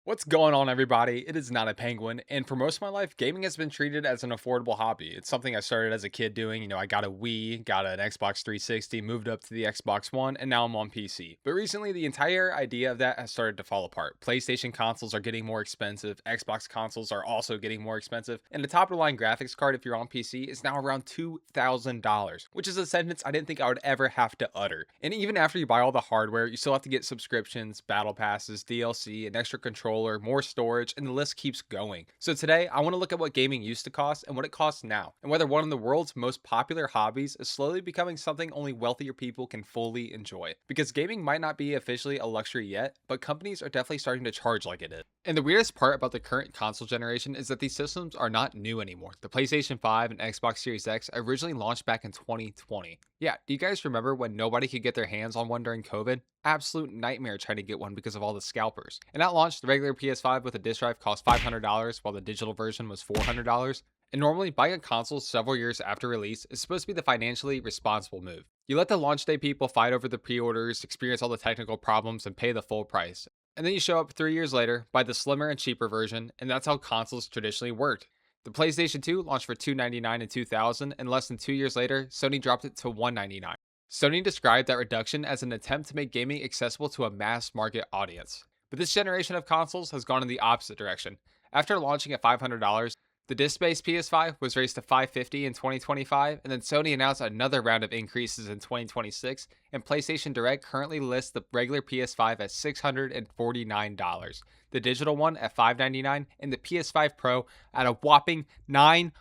What's going on, everybody? It is Not a Penguin, and for most of my life, gaming has been treated as an affordable hobby. It's something I started as a kid doing. I got a Wii, got an Xbox 360, moved up to the Xbox One, and now I'm on PC. But recently, the entire idea of that has started to fall apart. PlayStation consoles are getting more expensive, Xbox consoles are also getting more expensive, and the top of the line graphics card, if you're on PC, is now around $2,000, which is a sentence I didn't think I would ever have to utter. And even after you buy all the hardware, you still have to get subscriptions, battle passes, DLC, an extra controller, more storage, and the list keeps going. So today, I want to look at what gaming used to cost and what it costs now, and whether one of the world's most popular hobbies is slowly becoming something only wealthier people can fully enjoy. Because gaming might not be officially a luxury yet, but companies are definitely starting to charge like it is. And the weirdest part about the current console generation is that these systems are not new anymore. The PlayStation 5 and Xbox Series X originally launched back in 2020. Yeah, do you guys remember when nobody could get their hands on one during COVID? Absolute nightmare trying to get one because of all the scalpers. And at launch, the regular PS5 with a disc drive cost $500, while the digital version was $400. And normally, buying a console several years after release is supposed to be the financially responsible move. You let the launch day people fight over the pre orders, experience all the technical problems, and pay the full price. And then you show up 3 years later, buy the slimmer and cheaper version, and that's how consoles traditionally worked. The PlayStation 2 launched for $299 in 2000, and less than 2 years later, Sony dropped it to $199. Sony described that reduction as an attempt to make gaming accessible to a mass market audience. But this generation of consoles has gone in the opposite direction. After launching at $500, the disc-based PS5 was raised to $550 in 2025, and then Sony announced another round of increases in 2026, and PlayStation Direct currently lists the regular PS5 at $649, the digital one at $599, and the PS5 Pro at a whopping $900.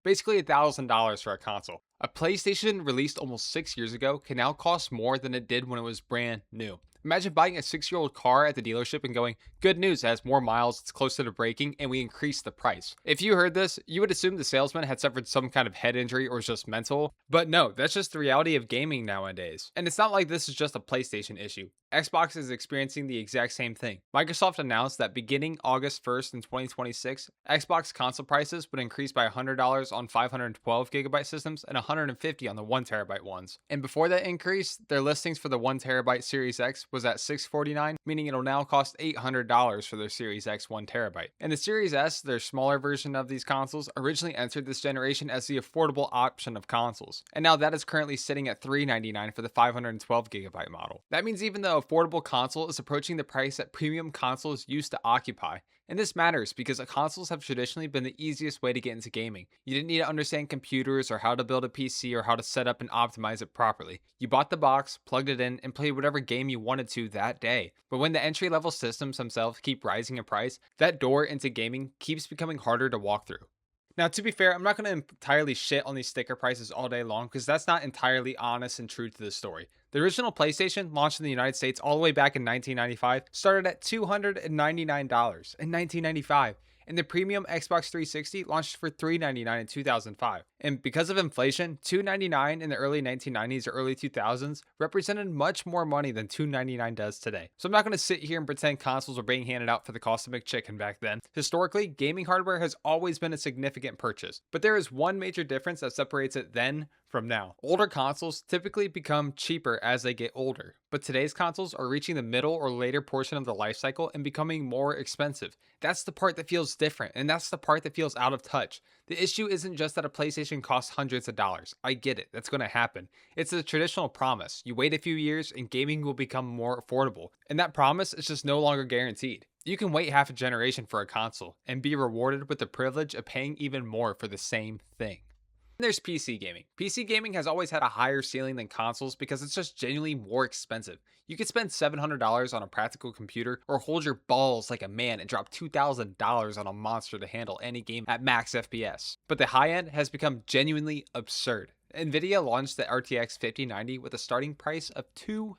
Basically $1,000 for a console. A PlayStation released almost 6 years ago can now cost more than it did when it was brand new. Imagine buying a 6-year-old car at the dealership and going, good news, it has more miles, it's closer to breaking, and we increased the price. If you heard this, you would assume the salesman had suffered some kind of head injury or was just mental. But no, that's just the reality of gaming nowadays. And it's not like this is just a PlayStation issue. Xbox is experiencing the exact same thing. Microsoft announced that beginning August 1st in 2026, Xbox console prices would increase by $100 on 512GB systems and $150 on the 1TB ones. And before that increase, their listings for the 1TB Series X was at $649, meaning it'll now cost $800 for their Series X 1TB. And the Series S, their smaller version of these consoles, originally entered this generation as the affordable option of consoles. And now that is currently sitting at $399 for the 512GB model. That means even the affordable console is approaching the price that premium consoles used to occupy. And this matters because consoles have traditionally been the easiest way to get into gaming. You didn't need to understand computers or how to build a PC or how to set up and optimize it properly. You bought the box, plugged it in, and played whatever game you wanted to that day. But when the entry level systems themselves keep rising in price, that door into gaming keeps becoming harder to walk through. Now, to be fair, I'm not going to entirely shit on these sticker prices all day long because that's not entirely honest and true to the story. The original PlayStation, launched in the United States all the way back in 1995, started at $299 in 1995, and the premium Xbox 360 launched for $399 in 2005. And because of inflation, $299 in the early 1990s or early 2000s represented much more money than $299 does today. So I'm not going to sit here and pretend consoles were being handed out for the cost of McChicken back then. Historically, gaming hardware has always been a significant purchase, but there is one major difference that separates it then from now. Older consoles typically become cheaper as they get older, but today's consoles are reaching the middle or later portion of the life cycle and becoming more expensive. That's the part that feels different, and that's the part that feels out of touch. The issue isn't just that a PlayStation costs hundreds of dollars. I get it, that's going to happen. It's a traditional promise. You wait a few years and gaming will become more affordable, and that promise is just no longer guaranteed. You can wait half a generation for a console and be rewarded with the privilege of paying even more for the same thing. There's PC gaming. PC gaming has always had a higher ceiling than consoles because it's just genuinely more expensive. You could spend $700 on a practical computer or hold your balls like a man and drop $2,000 on a monster to handle any game at max FPS. But the high end has become genuinely absurd. Nvidia launched the RTX 5090 with a starting price of $2,000.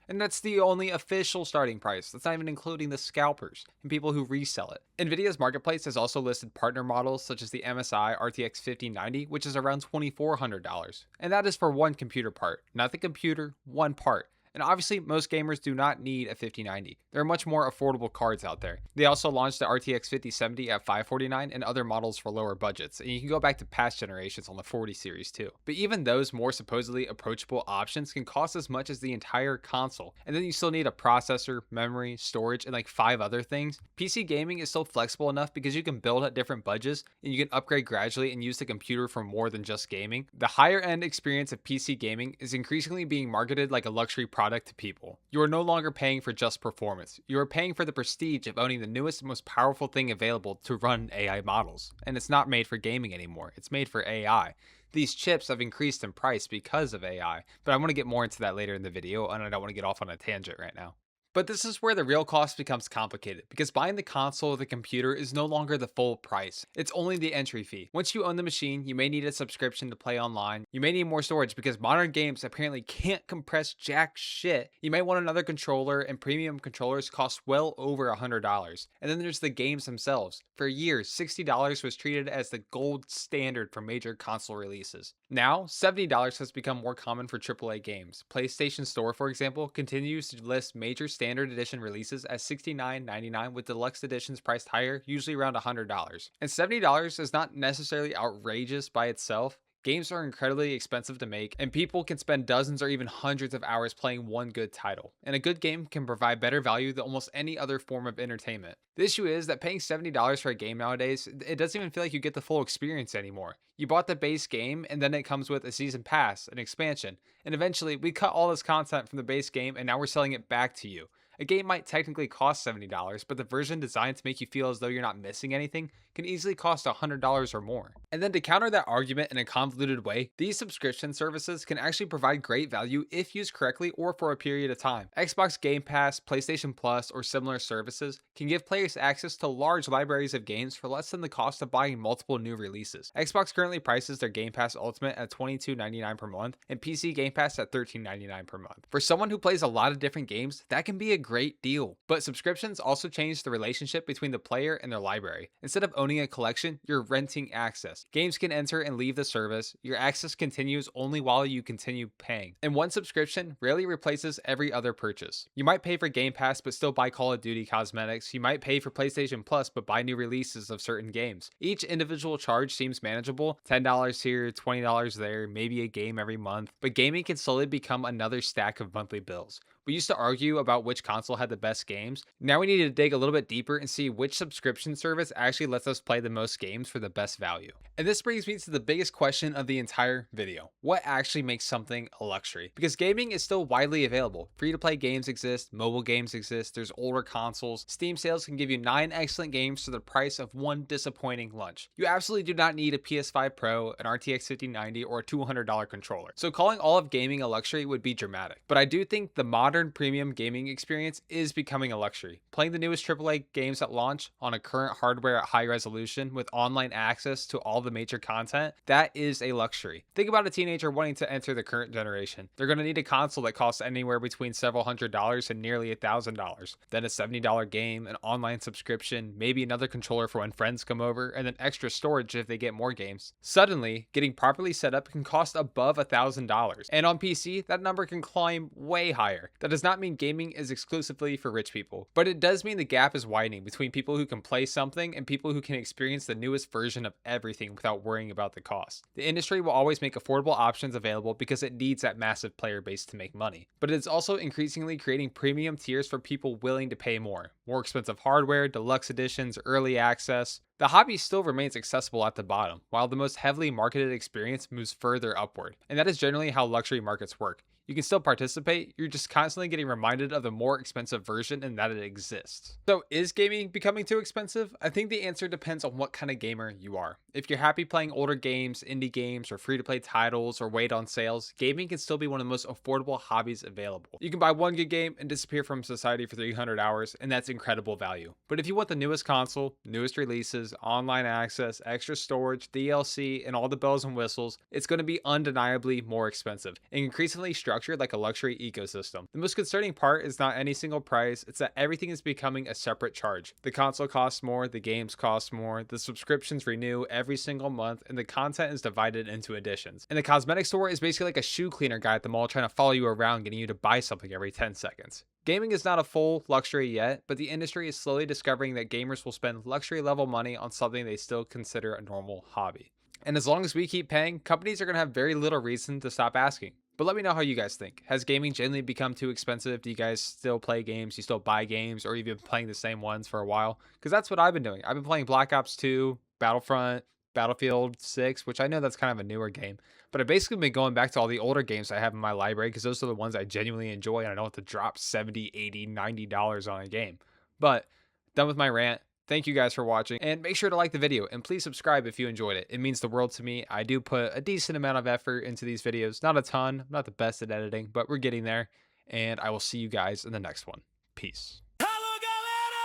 And that's the only official starting price. That's not even including the scalpers and people who resell it. Nvidia's marketplace has also listed partner models such as the MSI RTX 5090, which is around $2,400. And that is for one computer part. Not the computer, one part. And obviously, most gamers do not need a 5090. There are much more affordable cards out there. They also launched the RTX 5070 at $549 and other models for lower budgets, and you can go back to past generations on the 40 series too. But even those more supposedly approachable options can cost as much as the entire console, and then you still need a processor, memory, storage, and like 5 other things. PC gaming is still flexible enough because you can build at different budgets and you can upgrade gradually and use the computer for more than just gaming. The higher end experience of PC gaming is increasingly being marketed like a luxury product to people. You are no longer paying for just performance. You are paying for the prestige of owning the newest and most powerful thing available to run AI models. And it's not made for gaming anymore. It's made for AI. These chips have increased in price because of AI, but I want to get more into that later in the video, and I don't want to get off on a tangent right now. But this is where the real cost becomes complicated, because buying the console or the computer is no longer the full price. It's only the entry fee. Once you own the machine, you may need a subscription to play online. You may need more storage because modern games apparently can't compress jack shit. You may want another controller, and premium controllers cost well over $100. And then there's the games themselves. For years, $60 was treated as the gold standard for major console releases. Now, $70 has become more common for AAA games. PlayStation Store, for example, continues to list major standard edition releases at $69.99, with deluxe editions priced higher, usually around $100. And $70 is not necessarily outrageous by itself. Games are incredibly expensive to make, and people can spend dozens or even hundreds of hours playing one good title. And a good game can provide better value than almost any other form of entertainment. The issue is that paying $70 for a game nowadays, it doesn't even feel like you get the full experience anymore. You bought the base game, and then it comes with a season pass, an expansion, and eventually we cut all this content from the base game and now we're selling it back to you. A game might technically cost $70, but the version designed to make you feel as though you're not missing anything can easily cost $100 or more. And then to counter that argument in a convoluted way, these subscription services can actually provide great value if used correctly or for a period of time. Xbox Game Pass, PlayStation Plus, or similar services can give players access to large libraries of games for less than the cost of buying multiple new releases. Xbox currently prices their Game Pass Ultimate at $22.99 per month and PC Game Pass at $13.99 per month. For someone who plays a lot of different games, that can be a great deal. But subscriptions also change the relationship between the player and their library. Instead of owning a collection, you're renting access. Games can enter and leave the service. Your access continues only while you continue paying. And one subscription rarely replaces every other purchase. You might pay for Game Pass but still buy Call of Duty cosmetics. You might pay for PlayStation Plus but buy new releases of certain games. Each individual charge seems manageable. $10 here, $20 there, maybe a game every month. But gaming can slowly become another stack of monthly bills. We used to argue about which console had the best games. Now we need to dig a little bit deeper and see which subscription service actually lets us play the most games for the best value. And this brings me to the biggest question of the entire video. What actually makes something a luxury? Because gaming is still widely available. Free-to-play games exist, mobile games exist, there's older consoles. Steam sales can give you 9 excellent games for the price of one disappointing lunch. You absolutely do not need a PS5 Pro, an RTX 5090, or a $200 controller. So calling all of gaming a luxury would be dramatic. But I do think the modern premium gaming experience is becoming a luxury. Playing the newest AAA games at launch on a current hardware at high resolution with online access to all the major content, that is a luxury. Think about a teenager wanting to enter the current generation. They're going to need a console that costs anywhere between several $100s and nearly $1,000. Then a $70 game, an online subscription, maybe another controller for when friends come over, and then extra storage if they get more games. Suddenly, getting properly set up can cost above $1,000. And on PC, that number can climb way higher. That does not mean gaming is exclusively for rich people, but it does mean the gap is widening between people who can play something and people who can experience the newest version of everything without worrying about the cost. The industry will always make affordable options available because it needs that massive player base to make money, but it's also increasingly creating premium tiers for people willing to pay more. More expensive hardware, deluxe editions, early access. The hobby still remains accessible at the bottom, while the most heavily marketed experience moves further upward, and that is generally how luxury markets work. You can still participate, you're just constantly getting reminded of the more expensive version and that it exists. So is gaming becoming too expensive? I think the answer depends on what kind of gamer you are. If you're happy playing older games, indie games, or free-to-play titles, or wait on sales, gaming can still be one of the most affordable hobbies available. You can buy one good game and disappear from society for 300 hours, and that's incredible value. But if you want the newest console, newest releases, online access, extra storage, DLC, and all the bells and whistles, it's going to be undeniably more expensive. And increasingly structured structured like a luxury ecosystem. The most concerning part is not any single price, it's that everything is becoming a separate charge. The console costs more, the games cost more, the subscriptions renew every single month, and the content is divided into editions. And the cosmetic store is basically like a shoe cleaner guy at the mall trying to follow you around, getting you to buy something every 10 seconds. Gaming is not a full luxury yet, but the industry is slowly discovering that gamers will spend luxury level money on something they still consider a normal hobby. And as long as we keep paying, companies are going to have very little reason to stop asking. But let me know how you guys think. Has gaming generally become too expensive? Do you guys still play games? Do you still buy games? Or you've been playing the same ones for a while? Because that's what I've been doing. I've been playing Black Ops 2, Battlefront, Battlefield 6, which I know that's kind of a newer game. But I've basically been going back to all the older games I have in my library because those are the ones I genuinely enjoy and I don't have to drop $70, $80, $90 on a game. But done with my rant. Thank you guys for watching, and make sure to like the video and please subscribe if you enjoyed it. It means the world to me. I do put a decent amount of effort into these videos. Not a ton, I'm not the best at editing, but we're getting there. And I will see you guys in the next one. Peace. Alô, galera!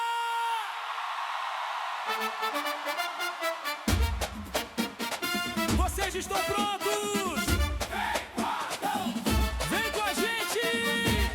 Vocês estão prontos?